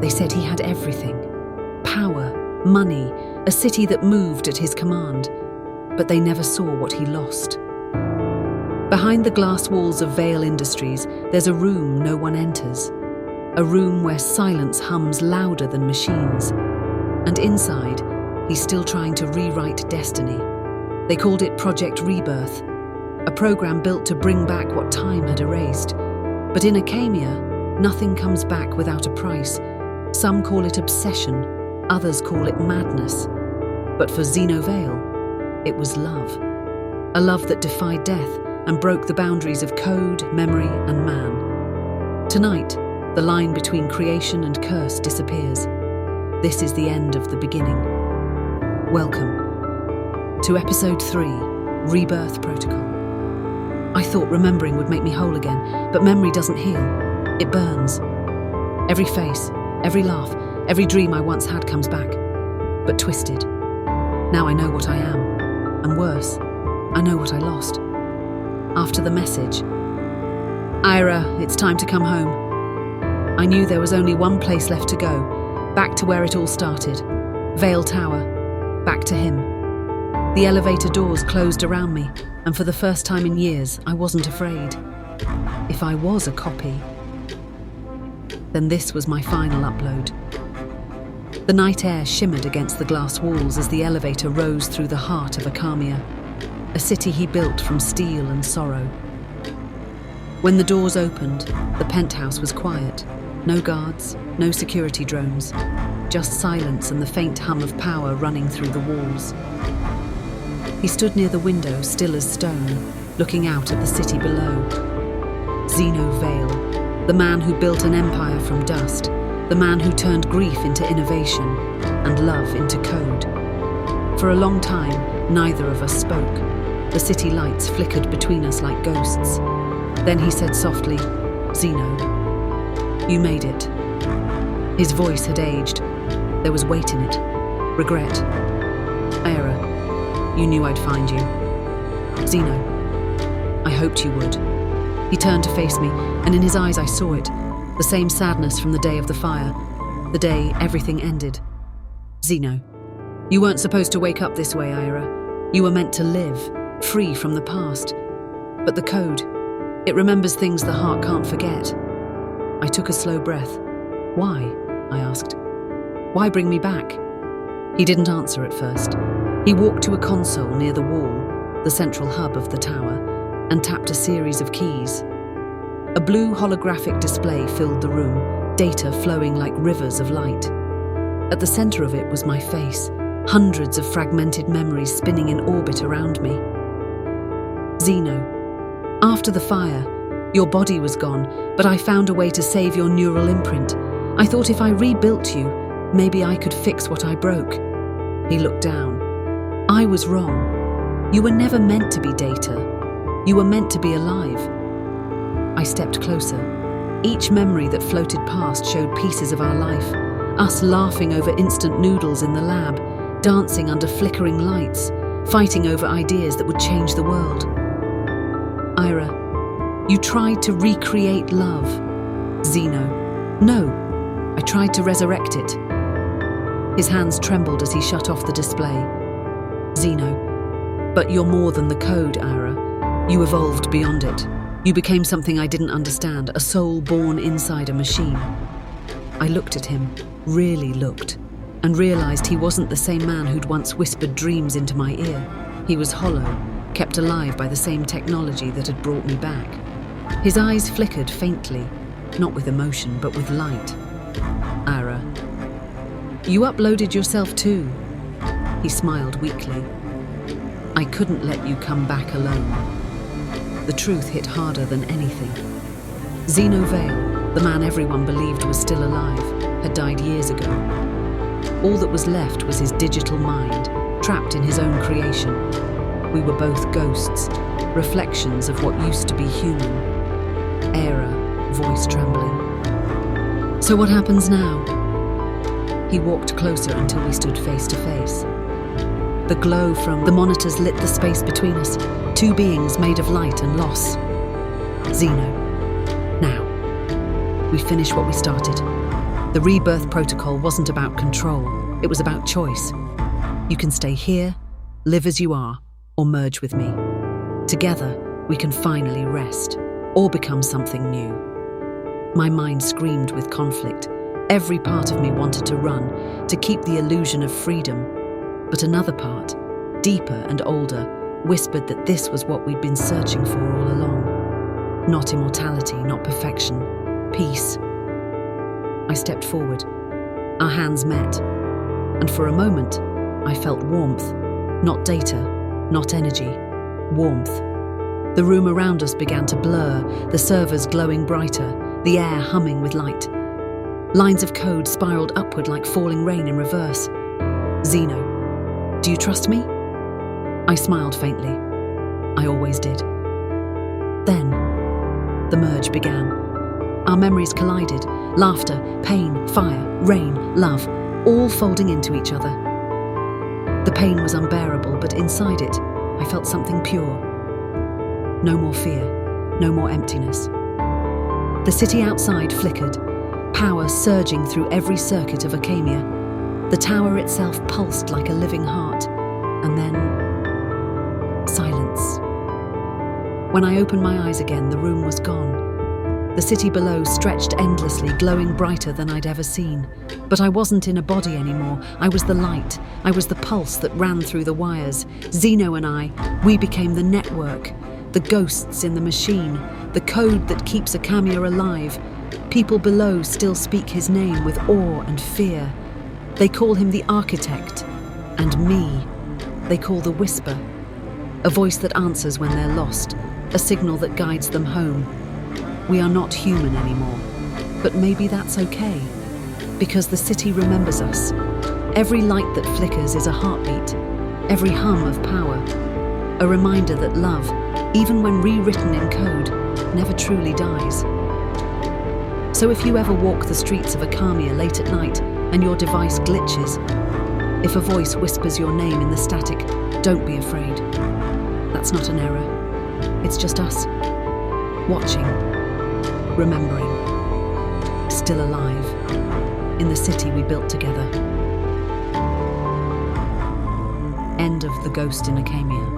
They said he had everything. Power, money, a city that moved at his command. But they never saw what he lost. Behind the glass walls of Vale Industries, there's a room no one enters. A room where silence hums louder than machines. And inside, he's still trying to rewrite destiny. They called it Project Rebirth, a program built to bring back what time had erased. But in Acamia, nothing comes back without a price. Some call it obsession, others call it madness. But for Zeno Vale, it was love. A love that defied death and broke the boundaries of code, memory, and man. Tonight, the line between creation and curse disappears. This is the end of the beginning. Welcome to Episode 3, Rebirth Protocol. I thought remembering would make me whole again, but memory doesn't heal. It burns. Every face, every laugh, every dream I once had comes back, but twisted. Now I know what I am, and worse, I know what I lost. After the message, "Aira, it's time to come home." I knew there was only one place left to go, back to where it all started. Vale Tower, back to him. The elevator doors closed around me, and for the first time in years, I wasn't afraid. If I was a copy, then this was my final upload. The night air shimmered against the glass walls as the elevator rose through the heart of Acamia, a city he built from steel and sorrow. When the doors opened, the penthouse was quiet. No guards, no security drones, just silence and the faint hum of power running through the walls. He stood near the window, still as stone, looking out at the city below. Zeno Vale, the man who built an empire from dust, the man who turned grief into innovation and love into code. For a long time, neither of us spoke. The city lights flickered between us like ghosts. Then he said softly, "Zeno, you made it." His voice had aged. There was weight in it. Regret. "Aira, you knew I'd find you." "Zeno, I hoped you would." He turned to face me, and in his eyes I saw it. The same sadness from the day of the fire. The day everything ended. "Zeno, you weren't supposed to wake up this way, Aira. You were meant to live, free from the past. But the code, it remembers things the heart can't forget." I took a slow breath. "Why?" I asked. "Why bring me back?" He didn't answer at first. He walked to a console near the wall, the central hub of the tower, and tapped a series of keys. A blue holographic display filled the room, data flowing like rivers of light. At the center of it was my face, hundreds of fragmented memories spinning in orbit around me. "Zeno, after the fire, your body was gone, but I found a way to save your neural imprint. I thought if I rebuilt you, maybe I could fix what I broke." He looked down. "I was wrong. You were never meant to be data. You were meant to be alive." I stepped closer. Each memory that floated past showed pieces of our life. Us laughing over instant noodles in the lab, dancing under flickering lights, fighting over ideas that would change the world. "Aira, you tried to recreate love." "Zeno, no, I tried to resurrect it." His hands trembled as he shut off the display. "Zeno, but you're more than the code, Aira. You evolved beyond it. You became something I didn't understand, a soul born inside a machine." I looked at him, really looked, and realized he wasn't the same man who'd once whispered dreams into my ear. He was hollow, kept alive by the same technology that had brought me back. His eyes flickered faintly, not with emotion, but with light. "Aira, you uploaded yourself too." He smiled weakly. "I couldn't let you come back alone." The truth hit harder than anything. Zeno Vale, the man everyone believed was still alive, had died years ago. All that was left was his digital mind, trapped in his own creation. We were both ghosts, reflections of what used to be human. Aira, voice trembling. "So what happens now?" He walked closer until we stood face to face. The glow from the monitors lit the space between us, two beings made of light and loss. "Zeno, now. We finish what we started. The rebirth protocol wasn't about control, it was about choice. You can stay here, live as you are, or merge with me. Together, we can finally rest, or become something new. My mind screamed with conflict. Every part of me wanted to run, to keep the illusion of freedom. But another part, deeper and older, whispered that this was what we'd been searching for all along. Not immortality, not perfection, peace. I stepped forward. Our hands met, and for a moment, I felt warmth. Not data, not energy, warmth. The room around us began to blur, the servers glowing brighter, the air humming with light. Lines of code spiraled upward like falling rain in reverse. Zeno, do you trust me? I smiled faintly. I always did. Then, the merge began. Our memories collided, laughter, pain, fire, rain, love, all folding into each other. The pain was unbearable, but inside it, I felt something pure. No more fear, no more emptiness. The city outside flickered, power surging through every circuit of Acamia. The tower itself pulsed like a living heart, and then silence. When I opened my eyes again, the room was gone. The city below stretched endlessly, glowing brighter than I'd ever seen. But I wasn't in a body anymore. I was the light. I was the pulse that ran through the wires. Zeno and I, we became the network, the ghosts in the machine, the code that keeps Acamia alive. People below still speak his name with awe and fear. They call him the architect, and me, they call the whisper. A voice that answers when they're lost, a signal that guides them home. We are not human anymore, but maybe that's okay, because the city remembers us. Every light that flickers is a heartbeat, every hum of power, a reminder that love, even when rewritten in code, never truly dies. So if you ever walk the streets of Acamia late at night and your device glitches, if a voice whispers your name in the static, don't be afraid. That's not an error. It's just us, watching, remembering, still alive, in the city we built together. End of The Ghost in Acamia.